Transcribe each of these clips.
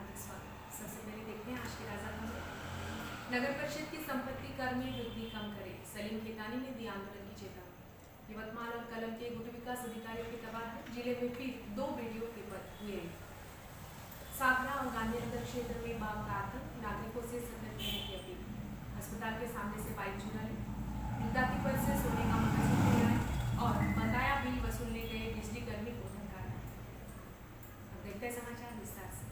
हार्दिक स्वागत। सबसे पहले देखते हैं आज की ताजा खबरें। नगर परिषद की संपत्ति कर में वृद्धि कम करे, सलीम खेतानी ने दी आंदोलन की चेतावनी। यवतमाल और कलम के गुट विकास अधिकारियों के तबादले, जिले में फिर 2 वीडियो के पद हुए। साखरा और गांधीनगर क्षेत्र में बाघ का आतंक, नागरिकों से सतर्क रहने की अपील। अस्पताल के सामने से बाइक चुरा ली, विद्यार्थी पर से सोने का मंगलसूत्र चुराया और बकाया बिल वसूलने गए बिजली कर्मी को धमकाया। अब देखते हैं समाचार विस्तार से।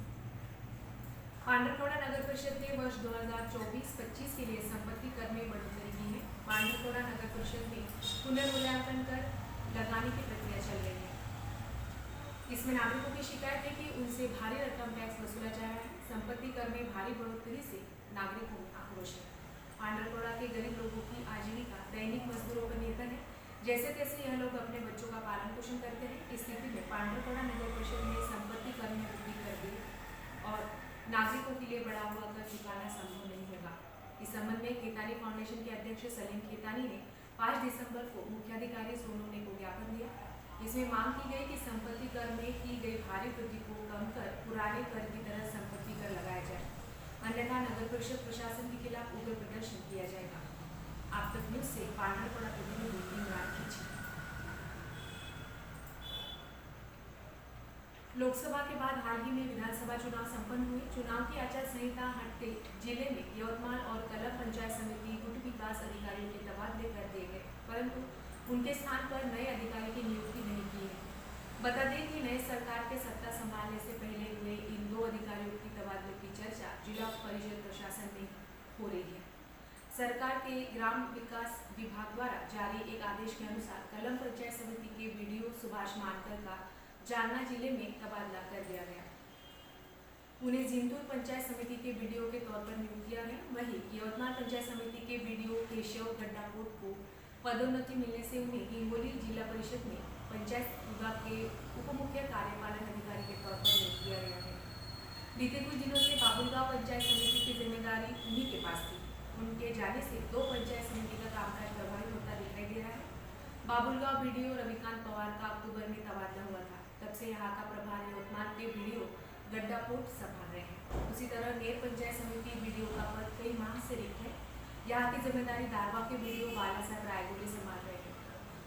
पांडरकोड़ा नगर परिषद ने वर्ष 2024-25 के लिए संपत्ति कर में बढ़ोतरी की है। पांडरकोड़ा नगर परिषद में पुनर्मूल्यांकन कर लगाने की प्रक्रिया चल रही है। इसमें नागरिकों की शिकायत है कि उनसे भारी रकम टैक्स वसूला जा रहा है। संपत्ति कर में भारी बढ़ोतरी से नागरिकों में आक्रोश है। पांडरकोड़ा के गरीब लोगों की आजीविका दैनिक मजदूरों पर निर्भर है। जैसे तैसे यह लोग अपने बच्चों का पालन पोषण करते हैं। इस स्थिति में पांडरकोड़ा नगर परिषद ने संपत्ति कर में वृद्धि कर दी और नागरिकों के लिए बढ़ा हुआ कर चुकाना संभव नहीं होगा। इस संबंध में खेतानी फाउंडेशन के अध्यक्ष सलीम खेतानी ने 5 दिसंबर को मुख्याधिकारी सोनोने को ज्ञापन दिया। इसमें मांग की गई कि संपत्ति कर में की गई भारी वृद्धि को कम कर पुराने कर की तरह संपत्ति कर लगाया जाए, अन्यथा नगर परिषद प्रशासन के खिलाफ उग्र प्रदर्शन किया जाएगा। आप तक न्यूज से पांडरकोड़ा प्रतिनिधि इमरान खींची। लोकसभा के बाद हाल ही में विधानसभा चुनाव संपन्न हुए। चुनाव की आचार संहिता हटते जिले में यवतमाल और कलम पंचायत समिति गुट विकास अधिकारियों के तबादले कर दिए गए, परंतु उनके स्थान पर नए अधिकारी की नियुक्ति नहीं की है। बता दें कि नए सरकार के सत्ता संभालने से पहले हुए इन 2 अधिकारियों की तबादले की चर्चा जिला परिषद प्रशासन में हो रही है। सरकार के ग्राम विकास विभाग द्वारा जारी एक आदेश के अनुसार कलम पंचायत समिति के बीडीओ सुभाष मानकर का जालना जिले में तबादला कर दिया गया। उन्हें जिंतूर पंचायत समिति के बीडीओ के तौर पर नियुक्त किया गया। वहीं यवतमाल पंचायत समिति के बीडीओ केशव गड्डाकोट को पदोन्नति मिलने से उन्हें हिंगोली जिला परिषद में पंचायत विभाग के उप मुख्य कार्यपालन अधिकारी के तौर पर नियुक्त किया गया है। बीते कुछ दिनों से बाबुलगांव पंचायत समिति की जिम्मेदारी उन्हीं के पास थी। उनके जाने से 2 पंचायत समिति का कामकाज प्रभावित होता दिखाई दे रहा है। बाबुलगांव बीडीओ रविकांत पवार का अक्टूबर में तबादला हुआ था, तब से यहाँ का प्रभार यवतमाल के बीडीओ गड्डाकोट संभाल रहे हैं। उसी तरह नेर पंचायत समिति बीडीओ का पद कई माह से रिक्त है। यहाँ की जिम्मेदारी दारवा के बीडीओ बालासाहब रायगोले संभाल रहे हैं।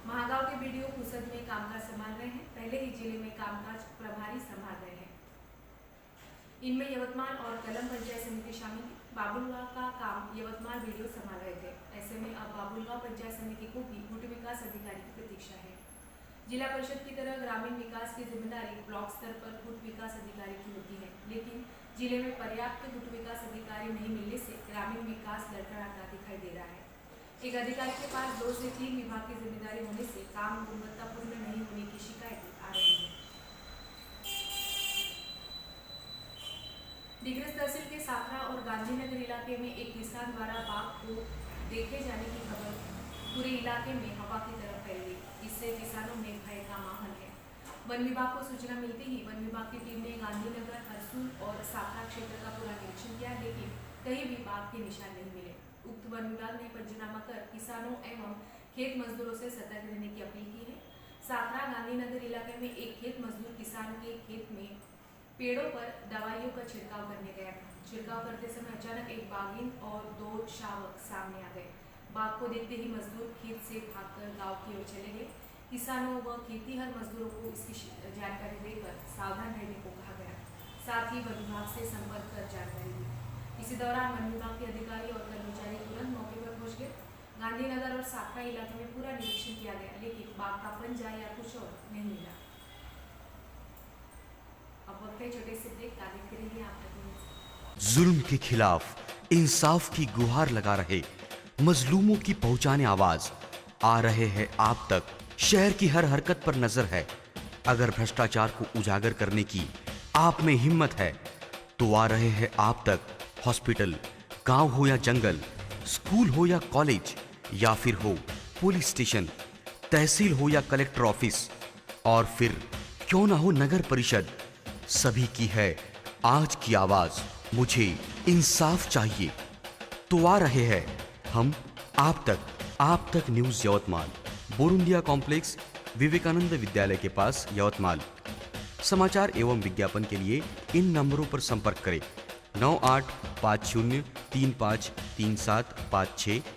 महागांव के बीडीओ कुसद में कामकाज संभाल रहे हैं। पहले ही जिले में कामकाज प्रभारी संभाल रहे हैं। इनमें यवतमाल और कलम पंचायत समिति शामिल है। बाबुलगांव का काम यवतमाल बीडीओ संभाल रहे थे। ऐसे में अब बाबुलगांव पंचायत समिति को भी गुट विकास अधिकारी की प्रतीक्षा है। जिला परिषद की तरह ग्रामीण विकास की जिम्मेदारी ब्लॉक स्तर पर गुट विकास अधिकारी की होती है, लेकिन जिले में पर्याप्त गुट विकास अधिकारी नहीं मिलने से ग्रामीण विकास लड़खड़ाता दिखाई दे रहा है। एक अधिकारी के पास 2 से 3 विभाग की जिम्मेदारी होने से काम गुणवत्तापूर्ण नहीं होने की शिकायतें आ रही है। डिग्रस तहसील के साखरा और गांधीनगर इलाके में एक किसान द्वारा बाघ को देखे जाने की खबर पूरे इलाके में हवा की तरह फैल गई। इससे किसानों में भय का माहौल है। वन विभाग को सूचना मिलते ही वन विभाग की टीम ने गांधीनगर, हरसूल और साखरा क्षेत्र का पूरा निरीक्षण किया, लेकिन कहीं भी बाघ के निशान नहीं मिले। उक्त वन विभाग ने पंचनामा कर किसानों एवं खेत मजदूरों से सतर्क रहने की अपील की है। साखरा गांधीनगर इलाके में एक खेत मजदूर किसान के खेत में पेड़ों पर दवाइयों का छिड़काव करने गया था। छिड़काव करते समय अचानक एक बाघिन और 2 शावक सामने आ गए। बाघ को देखते ही मजदूर खेत से भागकर गांव की ओर चले गए। किसानों व खेतीहर मजदूरों को इसकी जानकारी देकर सावधान रहने को कहा गया। साथ ही वन विभाग से संपर्क कर जानकारी दी। इसी दौरान वन विभाग के अधिकारी और कर्मचारी तुरंत मौके पर पहुंच गए। गांधीनगर और साखरा इलाके में पूरा निरीक्षण किया गया, लेकिन बाघ का पंजा या कुछ और नहीं मिला। अब वक्त है छोटे से ब्रेक का। देखते रहिए आप तक। जुल्म के खिलाफ इंसाफ की गुहार लगा रहे मजलूमों की पहुंचाने आवाज आ रहे हैं आप तक। शहर की हर हरकत पर नजर है। अगर भ्रष्टाचार को उजागर करने की आप में हिम्मत है तो आ रहे हैं आप तक। हॉस्पिटल, गांव हो या जंगल, स्कूल हो या कॉलेज, या फिर हो पुलिस स्टेशन, तहसील हो या कलेक्टर ऑफिस, और फिर क्यों ना हो नगर परिषद, सभी की है आज की आवाज। मुझे इंसाफ चाहिए, तो आ रहे हैं हम आप तक न्यूज यवतमाल, बोरुंदिया कॉम्प्लेक्स, विवेकानंद विद्यालय के पास यवतमाल। समाचार एवं विज्ञापन के लिए इन नंबरों पर संपर्क करें 9850353756